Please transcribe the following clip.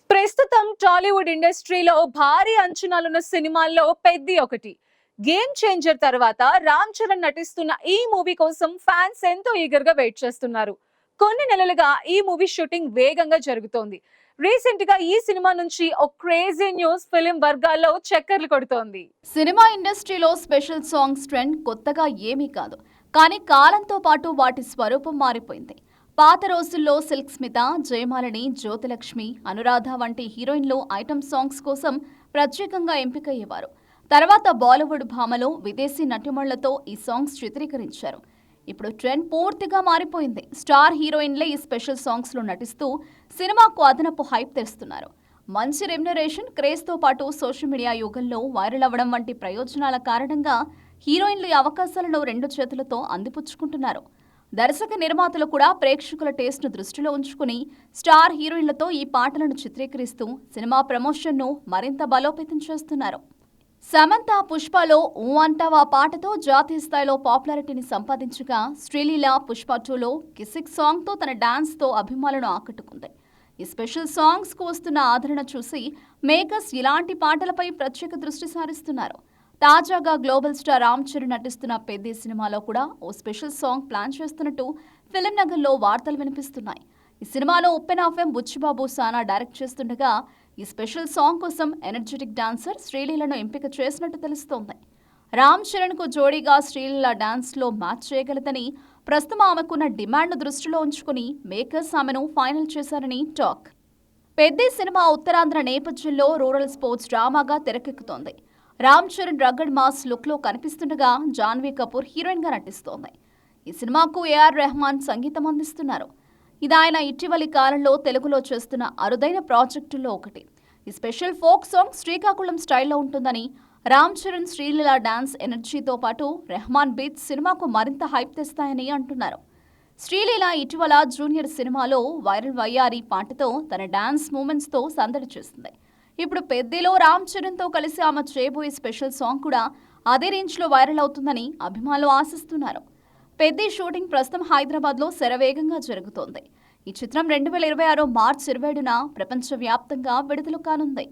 ప్రస్తుతం టాలీవుడ్ ఇండస్ట్రీలో భారీ అంచనాలున్న సినిమాల్లో పెద్ది ఒకటి. గేమ్ చేంజర్ తర్వాత రామ్ చరణ్ నటిస్తున్న ఈ మూవీ కోసం ఫ్యాన్స్ ఎంతో ఈగర్ గా వెయిట్ చేస్తున్నారు. కొన్ని నెలలుగా ఈ మూవీ షూటింగ్ వేగంగా జరుగుతోంది. రీసెంట్ గా ఈ సినిమా నుంచి ఒక క్రేజీ న్యూస్ ఫిలిం వర్గాల్లో చక్కర్లు కొడుతోంది. సినిమా ఇండస్ట్రీలో స్పెషల్ సాంగ్స్ ట్రెండ్ కొత్తగా ఏమీ కాదు, కానీ కాలంతో పాటు వాటి స్వరూపం మారిపోయింది. పాత రోజుల్లో సిల్క్ స్మిత, జయమాలిని, జ్యోతిలక్ష్మి, అనురాధ వంటి హీరోయిన్లు ఐటమ్ సాంగ్స్ కోసం ప్రత్యేకంగా ఎంపికయ్యేవారు. తర్వాత బాలీవుడ్ భామలో విదేశీ నటిమణులతో ఈ సాంగ్స్ చిత్రీకరించారు. ఇప్పుడు ట్రెండ్ పూర్తిగా మారిపోయింది. స్టార్ హీరోయిన్లే ఈ స్పెషల్ సాంగ్స్ లో నటిస్తూ సినిమాకు అదనపు హైప్ తెస్తున్నారు. మంచి రెమ్యునరేషన్, క్రేజ్తో పాటు సోషల్ మీడియా యుగంలో వైరల్ అవ్వడం వంటి ప్రయోజనాల కారణంగా హీరోయిన్లు ఈ అవకాశాలను రెండు చేతులతో అందిపుచ్చుకుంటున్నారు. దర్శక నిర్మాతలు కూడా ప్రేక్షకుల టేస్ట్ను దృష్టిలో ఉంచుకుని స్టార్ హీరోయిన్లతో ఈ పాటలను చిత్రీకరిస్తూ సినిమా ప్రమోషన్ను మరింత బలోపేతం చేస్తున్నారు. సమంత పుష్పలో ఊ అంటావా పాటతో జాతీయ స్థాయిలో పాపులారిటీని సంపాదించగా, శ్రీలీల పుష్ప 2లో కిసిక్ సాంగ్తో తన డాన్స్తో అభిమానులను ఆకట్టుకుంది. ఈ స్పెషల్ సాంగ్స్కు వస్తున్న ఆదరణ చూసి మేకర్స్ ఇలాంటి పాటలపై ప్రత్యేక దృష్టి సారిస్తున్నారు. తాజాగా గ్లోబల్ స్టార్ రామ్ చరణ్ నటిస్తున్న పెద్ది సినిమాలో కూడా ఓ స్పెషల్ సాంగ్ ప్లాన్ చేస్తున్నట్టు ఫిలిం నగర్లో వార్తలు వినిపిస్తున్నాయి. ఈ సినిమాలో ఉప్పెన ఎఫ్ఎం బుచ్చిబాబు సానా డైరెక్ట్ చేస్తుండగా ఈ స్పెషల్ సాంగ్ కోసం ఎనర్జెటిక్ డాన్సర్ శ్రీలీలను ఎంపిక చేసినట్టు తెలుస్తోంది. రామ్ చరణ్కు జోడీగా శ్రీలీల డాన్స్లో మ్యాచ్ చేయగలదని, ప్రస్తుతం ఆమెకున్న డిమాండ్ను దృష్టిలో ఉంచుకుని మేకర్స్ ఆమెను ఫైనల్ చేశారని టాక్. పెద్ది సినిమా ఉత్తరాంధ్ర నేపథ్యంలో రూరల్ స్పోర్ట్స్ డ్రామాగా తెరకెక్కుతోంది. రామ్ చరణ్ రగ్గడ్ మాస్ లుక్లో కనిపిస్తుండగా జాన్వీ కపూర్ హీరోయిన్గా నటిస్తోంది. ఈ సినిమాకు ఏఆర్ రెహమాన్ సంగీతం అందిస్తున్నారు. ఇది ఆయన ఇటీవలి కాలంలో తెలుగులో చేస్తున్న అరుదైన ప్రాజెక్టుల్లో ఒకటి. ఈ స్పెషల్ ఫోక్ సాంగ్ శ్రీకాకుళం స్టైల్లో ఉంటుందని, రామ్ చరణ్ శ్రీలీల డాన్స్ ఎనర్జీతో పాటు రెహమాన్ బీట్స్ సినిమాకు మరింత హైప్ తెస్తాయని అంటున్నారు. శ్రీలీల ఇటీవల జూనియర్ సినిమాలో వైరల్ వయ్యారి పాటతో తన డాన్స్ మూమెంట్స్తో సందడి చేస్తుంది. ఇప్పుడు పెద్దిలో రామ్ చరణ్తో కలిసి ఆమె చేయబోయే స్పెషల్ సాంగ్ కూడా అదే రేంజ్లో వైరల్ అవుతుందని అభిమానులు ఆశిస్తున్నారు. పెద్ది షూటింగ్ ప్రస్తుతం హైదరాబాద్లో శరవేగంగా జరుగుతోంది. ఈ చిత్రం 2026 మార్చి 27న ప్రపంచవ్యాప్తంగా విడుదల కానుంది.